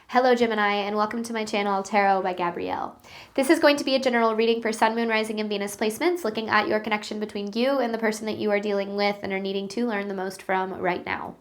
Hello Gemini, and welcome to my channel, Tarot by Gabrielle. This is going to be a general reading for Sun, Moon, Rising, and Venus placements, looking at your connection between you and the person that you are dealing with and are needing to learn the most from right now.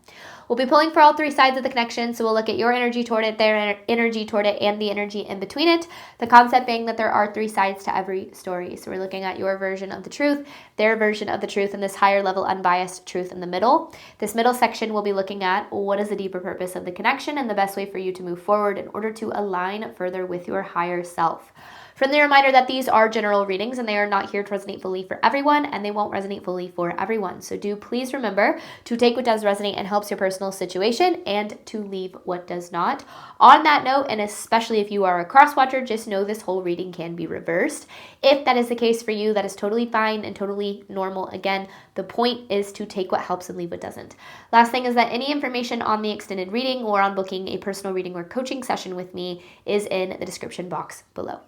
We'll be pulling for all three sides of the connection, so we'll look at your energy toward it, their energy toward it, and the energy in between it. The concept being that there are three sides to every story. So we're looking at your version of the truth, their version of the truth, and this higher level unbiased truth in the middle. This middle section we'll be looking at what is the deeper purpose of the connection and the best way for you to move forward in order to align further with your higher self. Friendly reminder that these are general readings and they are not here to resonate fully for everyone, and they won't resonate fully for everyone. So do please remember to take what does resonate and helps your personal situation and to leave what does not. On that note, and especially if you are a cross-watcher, just know this whole reading can be reversed. If that is the case for you, that is totally fine and totally normal. Again, the point is to take what helps and leave what doesn't. Last thing is that any information on the extended reading or on booking a personal reading or coaching session with me is in the description box below.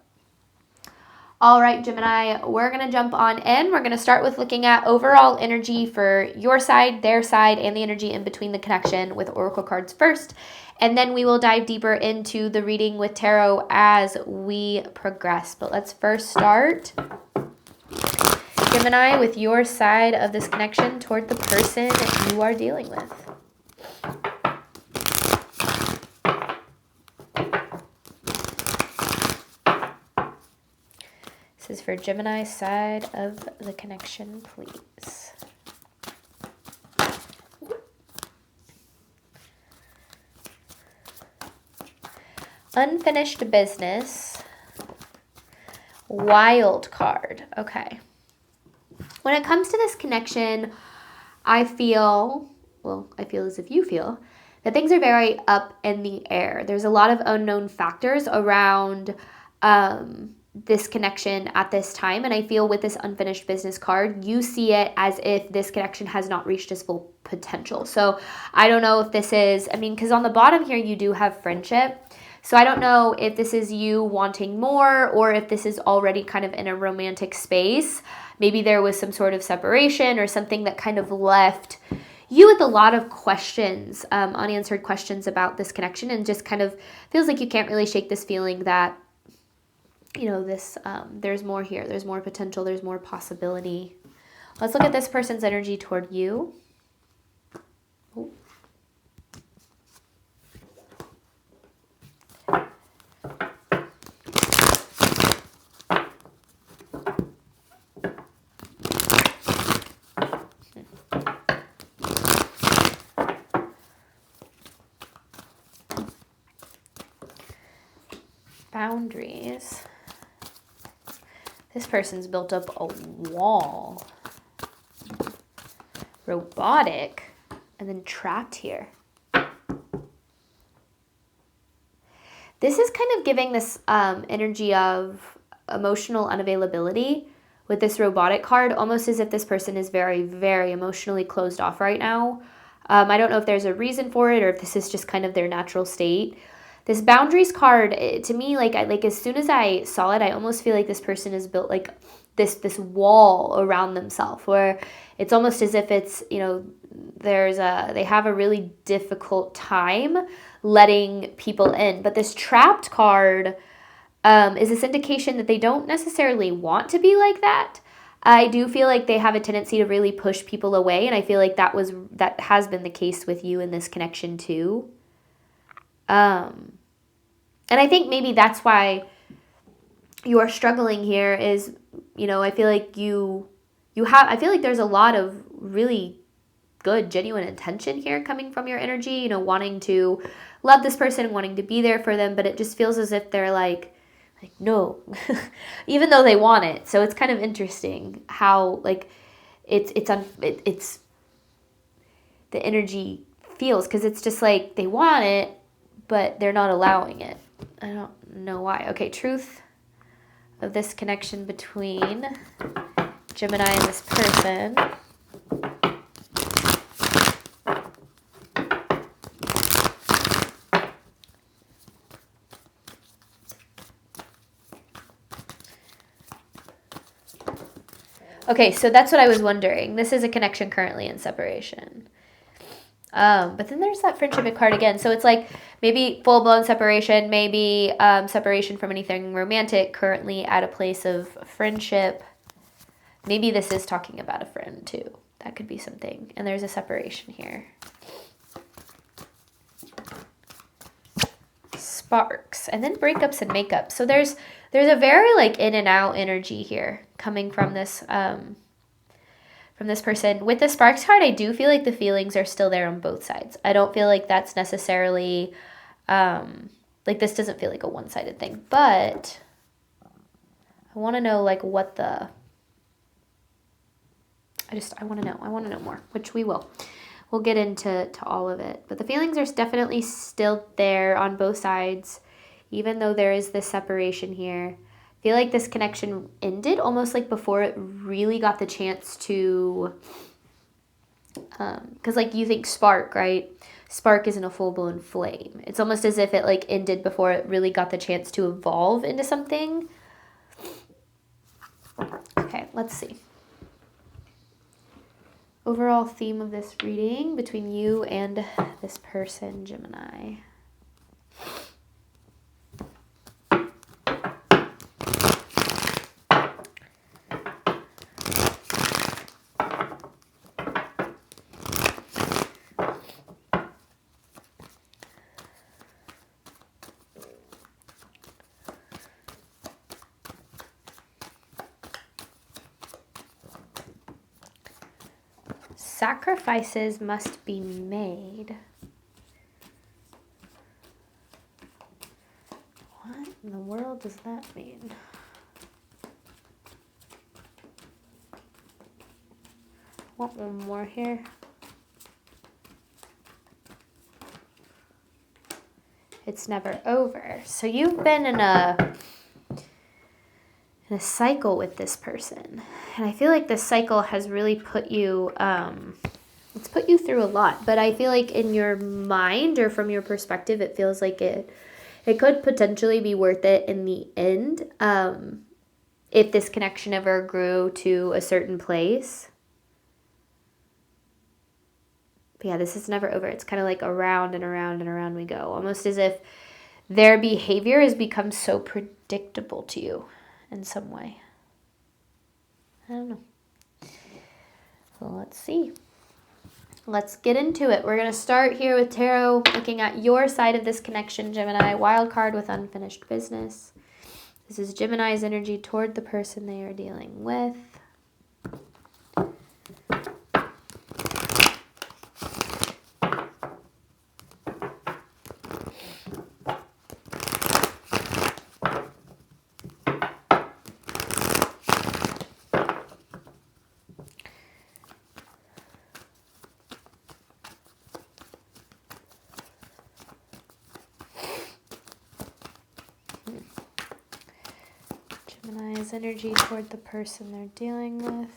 All right, Gemini, we're going to jump on in. We're going to start with looking at overall energy for your side, their side, and the energy in between the connection with Oracle cards first. And then we will dive deeper into the reading with Tarot as we progress. But let's first start, Gemini, with your side of this connection toward the person you are dealing with. This is for Gemini's side of the connection, please. Unfinished business. Wild card. Okay. When it comes to this connection, I feel as if you feel, that things are very up in the air. There's a lot of unknown factors around this connection at this time, and I feel with this unfinished business card, you see it as if this connection has not reached its full potential. So I don't know if this is, because on the bottom here you do have friendship. So I don't know if this is you wanting more or if this is already kind of in a romantic space. Maybe there was some sort of separation or something that kind of left you with a lot of questions, unanswered questions about this connection, and just kind of feels like you can't really shake this feeling that, there's more here. There's more potential. There's more possibility. Let's look at this person's energy toward you. Ooh. Boundaries. This person's built up a wall. Robotic. And then trapped here. This is kind of giving this energy of emotional unavailability with this robotic card, almost as if this person is very, very emotionally closed off right now. I don't know if there's a reason for it or if this is just kind of their natural state. This boundaries card, to me, as soon as I saw it, I almost feel like this person has built like this wall around themselves, where it's almost as if it's, they have a really difficult time letting people in. But this trapped card is this indication that they don't necessarily want to be like that. I do feel like they have a tendency to really push people away, and I feel like that has been the case with you in this connection too. And I think maybe that's why you are struggling here is, I feel like I feel like there's a lot of really good, genuine intention here coming from your energy, wanting to love this person, wanting to be there for them, but it just feels as if they're like no, even though they want it. So it's kind of interesting how it's the energy feels, because it's just like they want it, but they're not allowing it. I don't know why. Okay, truth of this connection between Gemini and this person. Okay, so that's what I was wondering. This is a connection currently in separation. But then there's that friendship card again. So it's like maybe full-blown separation, maybe separation from anything romantic, currently at a place of friendship. Maybe this is talking about a friend too. That could be something. And there's a separation here. Sparks. And then breakups and makeups. So there's a very like in and out energy here coming from this person. With the sparks card, I do feel like the feelings are still there on both sides. I don't feel like that's necessarily like this doesn't feel like a one-sided thing, but I want to know like what the I want to know more, which we will. We'll get into all of it. But the feelings are definitely still there on both sides, even though there is this separation here. I feel like this connection ended almost like before it really got the chance to, because like you think spark, right? Spark isn't a full-blown flame. It's almost as if it like ended before it really got the chance to evolve into something. Okay, let's see. Overall theme of this reading between you and this person, Gemini. Sacrifices must be made. What in the world does that mean? Want one more here? It's never over. So you've been in a cycle with this person. And I feel like this cycle has really put you, it's put you through a lot. But I feel like in your mind or from your perspective, it feels like it could potentially be worth it in the end. If this connection ever grew to a certain place. But yeah, this is never over. It's kind of like around and around and around we go. Almost as if their behavior has become so predictable to you in some way. I don't know. Well, let's see. Let's get into it. We're going to start here with tarot, looking at your side of this connection, Gemini. Wild card with unfinished business. This is Gemini's energy toward the person they are dealing with. Gemini's energy toward the person they're dealing with.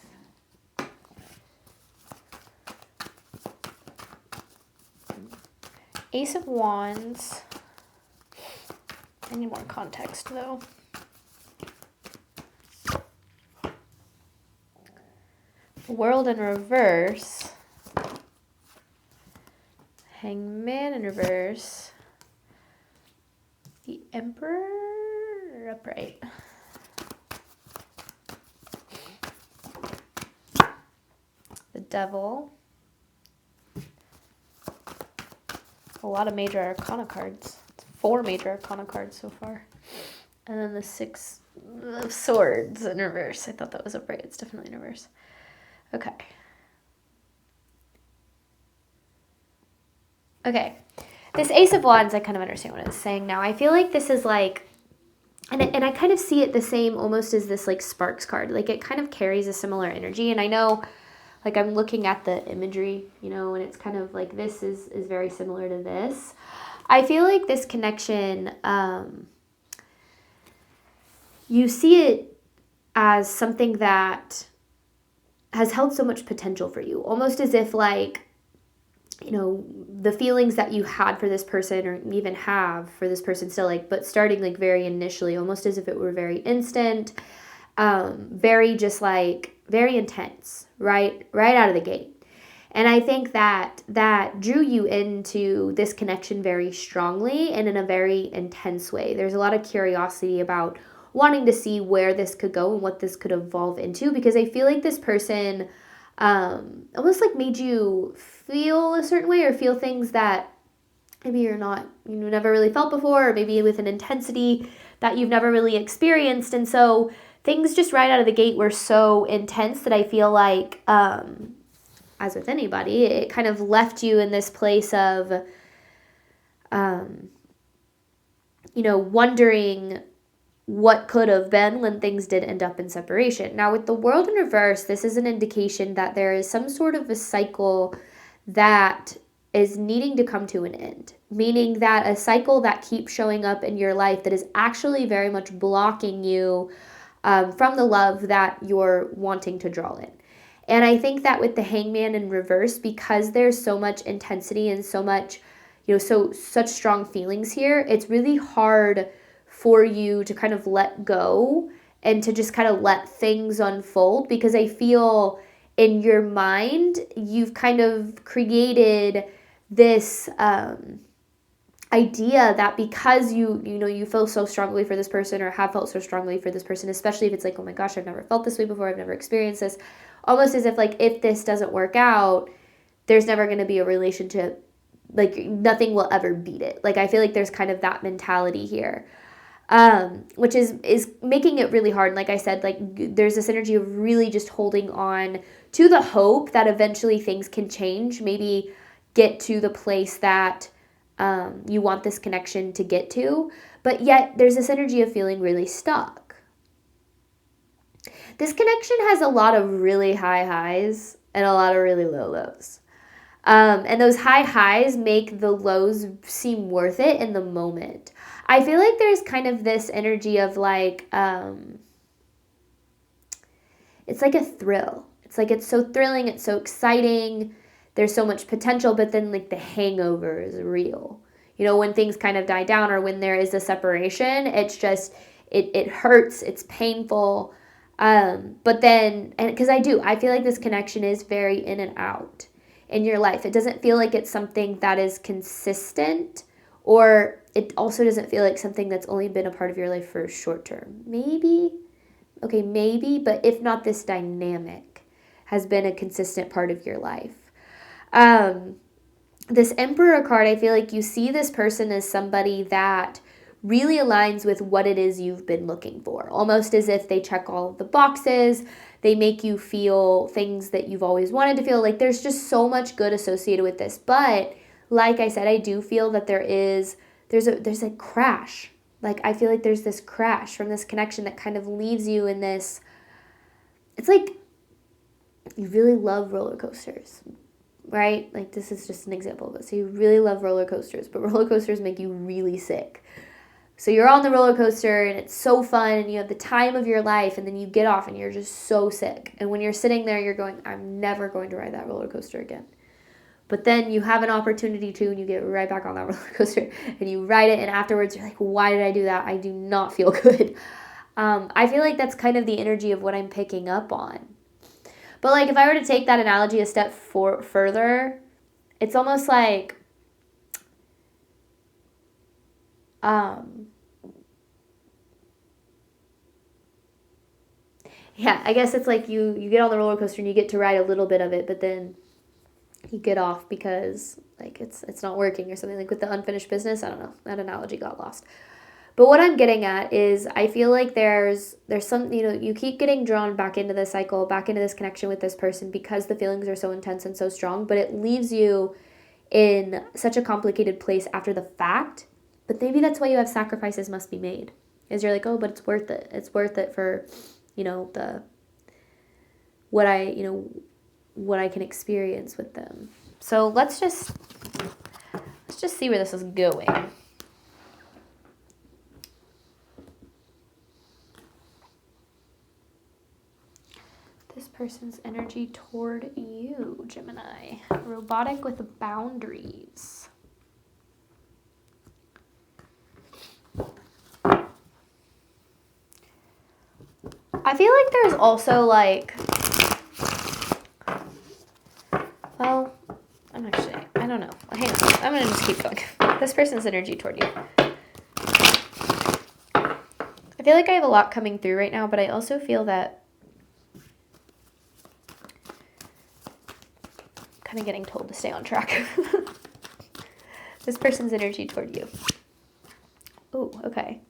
Ace of Wands. I need more context though. World in reverse. Hangman in reverse. The Emperor upright. The Devil. A lot of major arcana cards. It's 4 major arcana cards so far. And then the 6 of Swords in reverse. I thought that was upright. It's definitely in reverse. Okay. Okay. This Ace of Wands, I kind of understand what it's saying now. I feel like this is like, and I kind of see it the same almost as this like Sparks card. Like it kind of carries a similar energy. And I know, like I'm looking at the imagery, you know, and it's kind of like this is very similar to this. I feel like this connection, you see it as something that has held so much potential for you. Almost as if like, you know, the feelings that you had for this person or even have for this person still like, but starting like very initially, almost as if it were very instant, very just like, very intense, right out of the gate. And I think that drew you into this connection very strongly and in a very intense way. There's a lot of curiosity about wanting to see where this could go and what this could evolve into, because I feel like this person almost like made you feel a certain way or feel things that maybe you never really felt before, or maybe with an intensity that you've never really experienced. And so things just right out of the gate were so intense that I feel like, as with anybody, it kind of left you in this place of, wondering what could have been when things did end up in separation. Now, with the world in reverse, this is an indication that there is some sort of a cycle that is needing to come to an end, meaning that a cycle that keeps showing up in your life that is actually very much blocking you from the love that you're wanting to draw in. And I think that with the Hangman in reverse, because there's so much intensity and so much, such strong feelings here, it's really hard for you to kind of let go and to just kind of let things unfold, because I feel in your mind, you've kind of created this idea that because you feel so strongly for this person or have felt so strongly for this person, especially if it's like, oh my gosh, I've never felt this way before, I've never experienced this, almost as if like if this doesn't work out, there's never going to be a relationship, like nothing will ever beat it. Like I feel like there's kind of that mentality here, which is making it really hard. And like I said, like there's this energy of really just holding on to the hope that eventually things can change, maybe get to the place that you want this connection to get to, but yet there's this energy of feeling really stuck. This connection has a lot of really high highs and a lot of really low lows. And those high highs make the lows seem worth it in the moment. I feel like there's kind of this energy of like, it's like a thrill. It's like, it's so thrilling, it's so exciting, there's so much potential, but then like the hangover is real. When things kind of die down or when there is a separation, it's just, it hurts, it's painful. But then, and because I feel like this connection is very in and out in your life. It doesn't feel like it's something that is consistent, or it also doesn't feel like something that's only been a part of your life for short term. Maybe, but if not, this dynamic has been a consistent part of your life. This Emperor card, I feel like you see this person as somebody that really aligns with what it is you've been looking for, almost as if they check all of the boxes. They make you feel things that you've always wanted to feel. Like there's just so much good associated with this. But like I said, I do feel that there's a crash. Like I feel like there's this crash from this connection that kind of leaves you in this, it's like you really love roller coasters, right? Like this is just an example of it. So you really love roller coasters, but roller coasters make you really sick. So you're on the roller coaster and it's so fun and you have the time of your life, and then you get off and you're just so sick. And when you're sitting there, you're going, I'm never going to ride that roller coaster again. But then you have an opportunity to, and you get right back on that roller coaster and you ride it, and afterwards you're like, why did I do that? I do not feel good. I feel like that's kind of the energy of what I'm picking up on. But like if I were to take that analogy a step further, it's almost like I guess it's like you get on the roller coaster and you get to ride a little bit of it, but then you get off because like it's not working or something. Like with the unfinished business, I don't know, that analogy got lost. But what I'm getting at is I feel like there's some, you keep getting drawn back into this cycle, back into this connection with this person because the feelings are so intense and so strong, but it leaves you in such a complicated place after the fact. But maybe that's why you have sacrifices must be made. Is you're like, oh, but it's worth it. It's worth it for, what I can experience with them. So let's just see where this is going. This person's energy toward you, Gemini. Robotic with boundaries. I feel like there's also like, well, I'm going to just keep going. This person's energy toward you. I feel like I have a lot coming through right now, but I also feel that I'm kind of getting told to stay on track. This person's energy toward you. Oh, okay.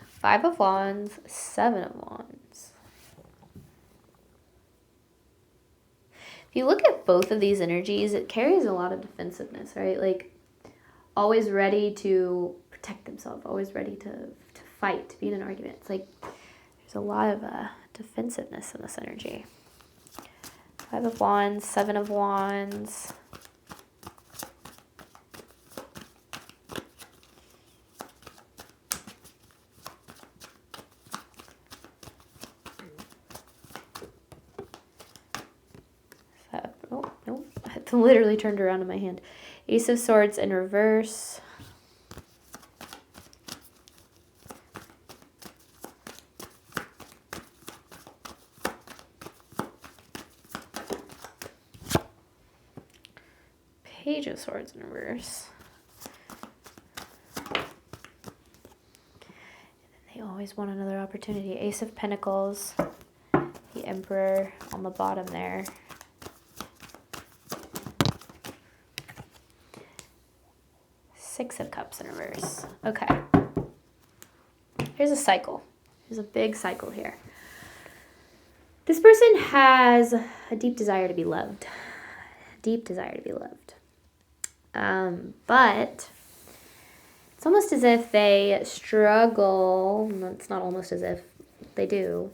5 of Wands, 7 of Wands. If you look at both of these energies, it carries a lot of defensiveness, right? Like, always ready to protect themselves, always ready to fight, to be in an argument. It's like there's a lot of defensiveness in this energy. 5 of Wands, 7 of Wands. Oh, no. I had to literally turned around in my hand. Ace of Swords in reverse. Page of Swords in reverse. And then they always want another opportunity. Ace of Pentacles. The Emperor on the bottom there. Six of Cups in reverse. Okay. Here's a cycle. There's a big cycle here. This person has a deep desire to be loved. Deep desire to be loved. But it's almost as if they struggle. It's not almost as if they do.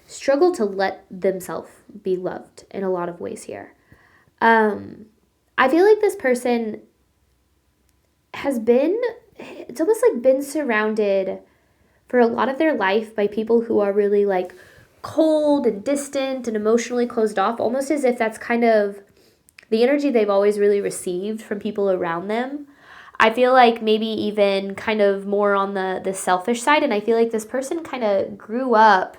Struggle to let themselves be loved in a lot of ways here. I feel like this person has been, it's almost like been surrounded for a lot of their life by people who are really like cold and distant and emotionally closed off, almost as if that's kind of the energy they've always really received from people around them. I feel like maybe even kind of more on the selfish side, and I feel like this person kind of grew up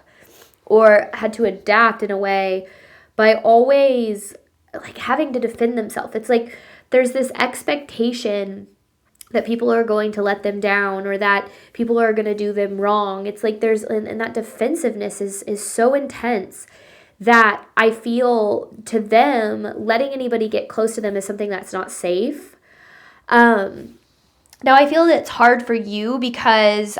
or had to adapt in a way by always like having to defend themselves. It's like there's this expectation that people are going to let them down or that people are going to do them wrong. It's like there's, and that defensiveness is so intense that I feel to them, letting anybody get close to them is something that's not safe. Now I feel that it's hard for you because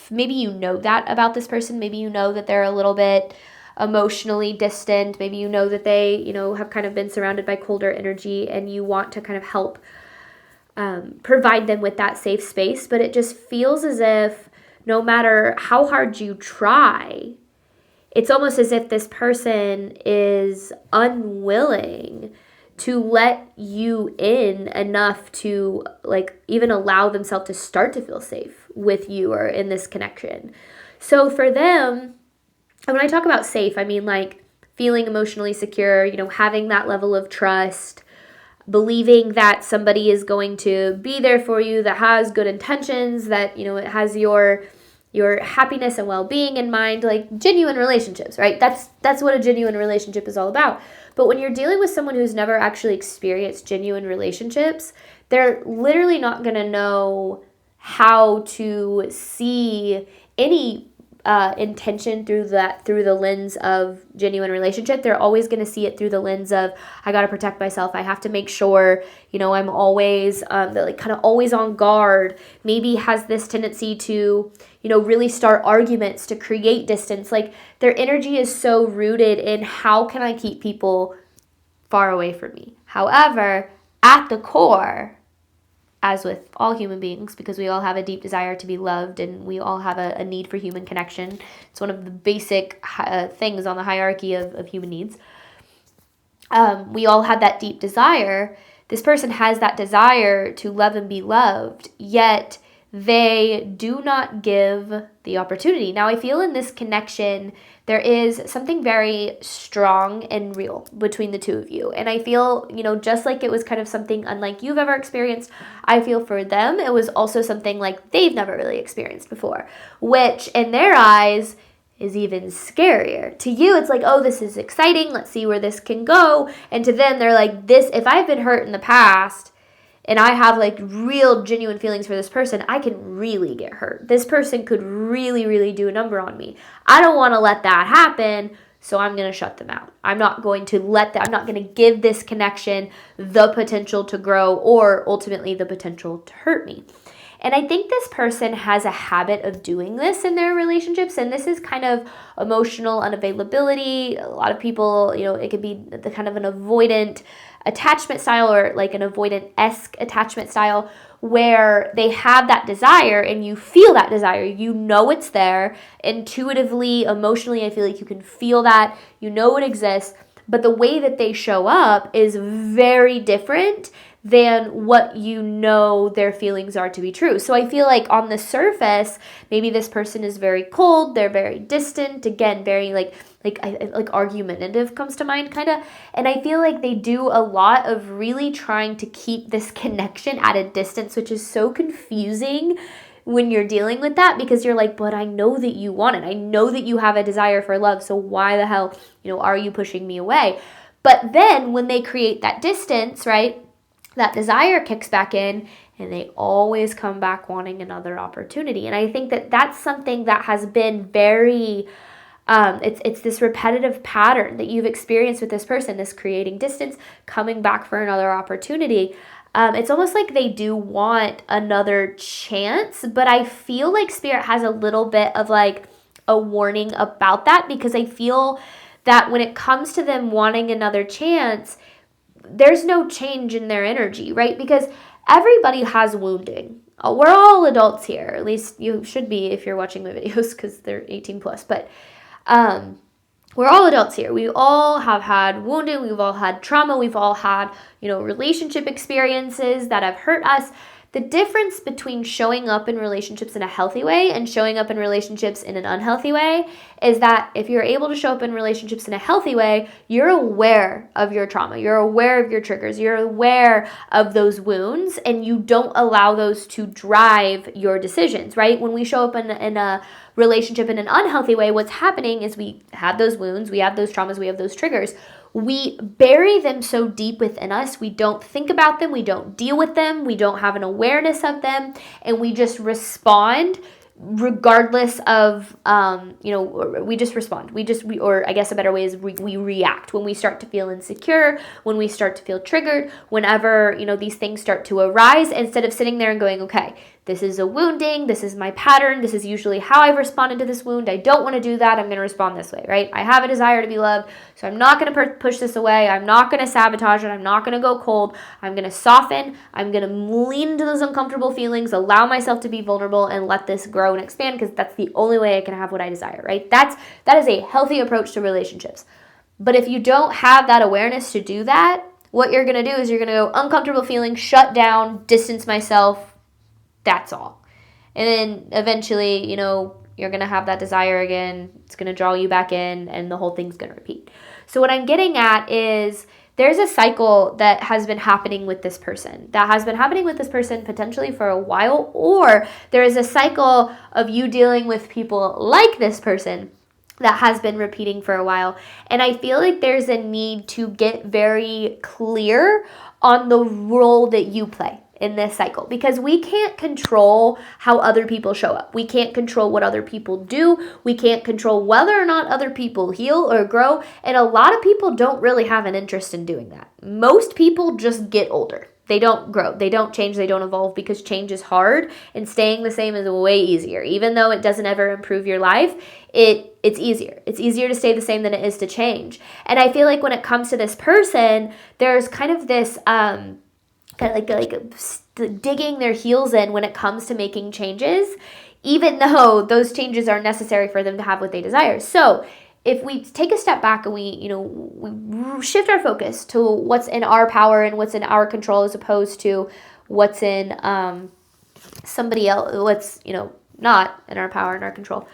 maybe you know that about this person. Maybe you know that they're a little bit emotionally distant. Maybe you know that they, have kind of been surrounded by colder energy and you want to kind of help provide them with that safe space. But it just feels as if no matter how hard you try, it's almost as if this person is unwilling to let you in enough to like even allow themselves to start to feel safe with you or in this connection. So for them, and when I talk about safe, I mean like feeling emotionally secure, having that level of trust, believing that somebody is going to be there for you, that has good intentions, that, it has your happiness and well-being in mind, like genuine relationships, right? That's what a genuine relationship is all about. But when you're dealing with someone who's never actually experienced genuine relationships, they're literally not going to know how to see any intention through the lens of genuine relationship. They're always going to see it through the lens of, I got to protect myself. I have to make sure, I'm always like kind of always on guard. Maybe has this tendency to, really start arguments to create distance. Like their energy is so rooted in how can I keep people far away from me? However, at the core, as with all human beings, because we all have a deep desire to be loved and we all have a need for human connection. It's one of the basic things on the hierarchy of human needs. We all have that deep desire. This person has that desire to love and be loved, yet they do not give the opportunity. Now, I feel in this connection, there is something very strong and real between the two of you. And I feel, just like it was kind of something unlike you've ever experienced, I feel for them, it was also something like they've never really experienced before, which in their eyes is even scarier. To you, it's like, oh, this is exciting. Let's see where this can go. And to them, they're like, this, if I've been hurt in the past, and I have like real genuine feelings for this person, I can really get hurt. This person could really, really do a number on me. I don't want to let that happen, so I'm going to shut them out. I'm not going to I'm not going to give this connection the potential to grow or ultimately the potential to hurt me. And I think this person has a habit of doing this in their relationships, and this is kind of emotional unavailability. A lot of people, it could be the kind of an avoidant attachment style, or like an avoidant-esque attachment style, where they have that desire and you feel that desire. You know it's there. Intuitively, emotionally, I feel like you can feel that. You know it exists. But the way that they show up is very different than what you know their feelings are to be true. So I feel like on the surface, maybe this person is very cold, they're very distant, again, very like argumentative comes to mind kind of. And I feel like they do a lot of really trying to keep this connection at a distance, which is so confusing when you're dealing with that, because you're like, but I know that you want it. I know that you have a desire for love. So why the hell, are you pushing me away? But then when they create that distance, right, that desire kicks back in and they always come back wanting another opportunity. And I think that that's something that has been very, it's this repetitive pattern that you've experienced with this person, this creating distance, coming back for another opportunity. It's almost like they do want another chance, but I feel like Spirit has a little bit of like a warning about that, because I feel that when it comes to them wanting another chance, there's no change in their energy, right? Because everybody has wounding. We're all adults here. At least you should be if you're watching my videos, because they're 18 plus. But we're all adults here. We all have had wounding. We've all had trauma. We've all had, relationship experiences that have hurt us. The difference between showing up in relationships in a healthy way and showing up in relationships in an unhealthy way is that if you're able to show up in relationships in a healthy way, you're aware of your trauma, you're aware of your triggers, you're aware of those wounds, and you don't allow those to drive your decisions, right? When we show up in a relationship in an unhealthy way, what's happening is we have those wounds, we have those traumas, we have those triggers. We bury them so deep within us, we don't think about them, we don't deal with them, we don't have an awareness of them, and we just respond regardless of, we just respond. Or I guess a better way is we react when we start to feel insecure, when we start to feel triggered, whenever, these things start to arise, instead of sitting there and going, okay, this is a wounding, this is my pattern, this is usually how I've responded to this wound, I don't want to do that, I'm going to respond this way, right? I have a desire to be loved, so I'm not going to push this away, I'm not going to sabotage it, I'm not going to go cold, I'm going to soften, I'm going to lean into those uncomfortable feelings, allow myself to be vulnerable, and let this grow and expand, because that's the only way I can have what I desire, right? That is a healthy approach to relationships. But if you don't have that awareness to do that, what you're going to do is you're going to go uncomfortable feelings, shut down, distance myself. That's all. And then eventually, you're going to have that desire again. It's going to draw you back in, and the whole thing's going to repeat. So what I'm getting at is there's a cycle that has been happening with this person, potentially for a while, or there is a cycle of you dealing with people like this person that has been repeating for a while. And I feel like there's a need to get very clear on the role that you play in this cycle, because we can't control how other people show up. We can't control what other people do. We can't control whether or not other people heal or grow. And a lot of people don't really have an interest in doing that. Most people just get older. They don't grow. They don't change. They don't evolve, because change is hard, and staying the same is way easier. Even though it doesn't ever improve your life, it's easier. It's easier to stay the same than it is to change. And I feel like when it comes to this person, there's kind of this kind of like digging their heels in when it comes to making changes, even though those changes are necessary for them to have what they desire. So if we take a step back and we shift our focus to what's in our power and what's in our control, as opposed to what's in somebody else, what's not in our power and our control,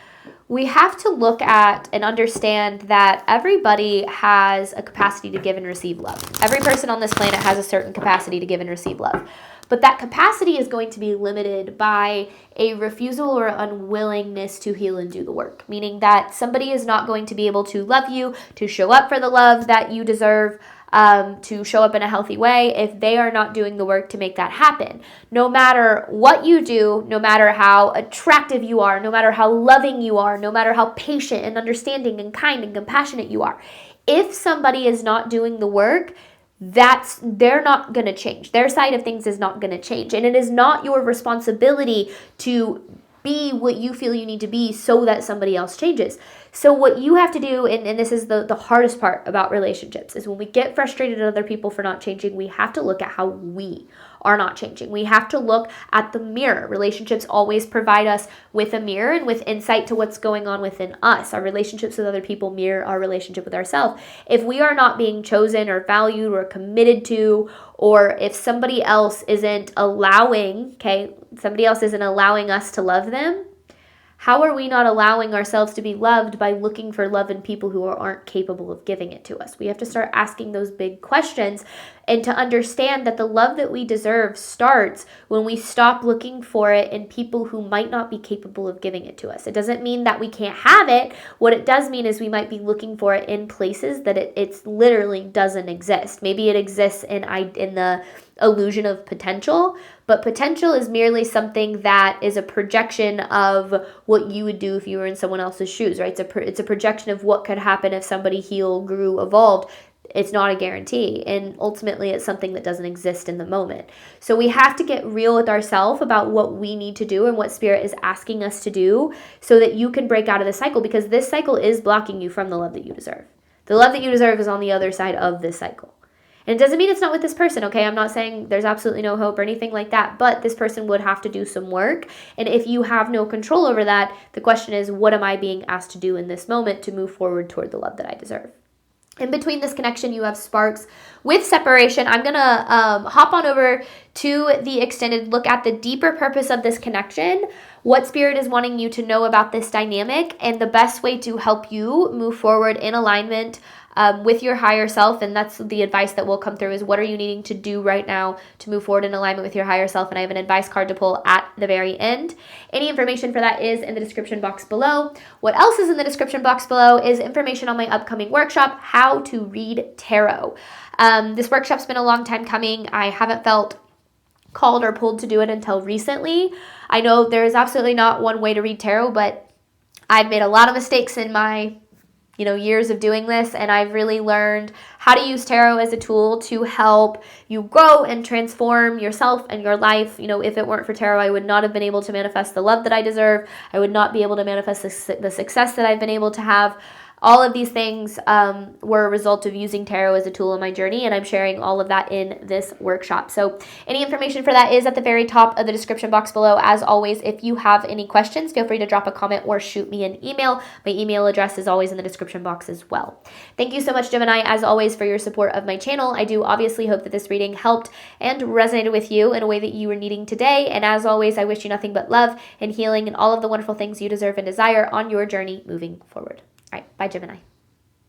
we have to look at and understand that everybody has a capacity to give and receive love. Every person on this planet has a certain capacity to give and receive love. But that capacity is going to be limited by a refusal or unwillingness to heal and do the work. Meaning that somebody is not going to be able to love you, to show up for the love that you deserve, to show up in a healthy way if they are not doing the work to make that happen. No matter what you do, no matter how attractive you are, no matter how loving you are, no matter how patient and understanding and kind and compassionate you are, if somebody is not doing the work, they're not going to change. Their side of things is not going to change. And it is not your responsibility to be what you feel you need to be so that somebody else changes. So what you have to do, and this is the hardest part about relationships, is when we get frustrated at other people for not changing, we have to look at how we are not changing. We have to look at the mirror. Relationships always provide us with a mirror and with insight to what's going on within us. Our relationships with other people mirror our relationship with ourselves. If we are not being chosen or valued or committed to, or if somebody else isn't allowing us to love them, how are we not allowing ourselves to be loved by looking for love in people who aren't capable of giving it to us? We have to start asking those big questions and to understand that the love that we deserve starts when we stop looking for it in people who might not be capable of giving it to us. It doesn't mean that we can't have it. What it does mean is we might be looking for it in places that it literally doesn't exist. Maybe it exists in the illusion of potential, but potential is merely something that is a projection of what you would do if you were in someone else's shoes, right? It's a projection of what could happen if somebody healed, grew, evolved. It's not a guarantee, and ultimately it's something that doesn't exist in the moment. So we have to get real with ourselves about what we need to do and what Spirit is asking us to do so that you can break out of the cycle, because this cycle is blocking you from the love that you deserve. The love that you deserve is on the other side of this cycle. And it doesn't mean it's not with this person, okay? I'm not saying there's absolutely no hope or anything like that, but this person would have to do some work. And if you have no control over that, the question is, what am I being asked to do in this moment to move forward toward the love that I deserve? In between this connection, you have sparks with separation. I'm going to hop on over to the extended look at the deeper purpose of this connection, what Spirit is wanting you to know about this dynamic, and the best way to help you move forward in alignment with your higher self. And that's the advice that will come through, is what are you needing to do right now to move forward in alignment with your higher self? And I have an advice card to pull at the very end. Any information for that is in the description box below. What else is in the description box below is information on my upcoming workshop, How to Read Tarot. This workshop's been a long time coming. I haven't felt called or pulled to do it until recently. I know there's absolutely not one way to read tarot, but I've made a lot of mistakes in my years of doing this, and I've really learned how to use tarot as a tool to help you grow and transform yourself and your life. If it weren't for tarot, I would not have been able to manifest the love that I deserve. I would not be able to manifest the success that I've been able to have. All of these things were a result of using tarot as a tool in my journey, and I'm sharing all of that in this workshop. So any information for that is at the very top of the description box below. As always, if you have any questions, feel free to drop a comment or shoot me an email. My email address is always in the description box as well. Thank you so much, Gemini, as always, for your support of my channel. I do obviously hope that this reading helped and resonated with you in a way that you were needing today. And as always, I wish you nothing but love and healing and all of the wonderful things you deserve and desire on your journey moving forward. All right, bye, Gemini.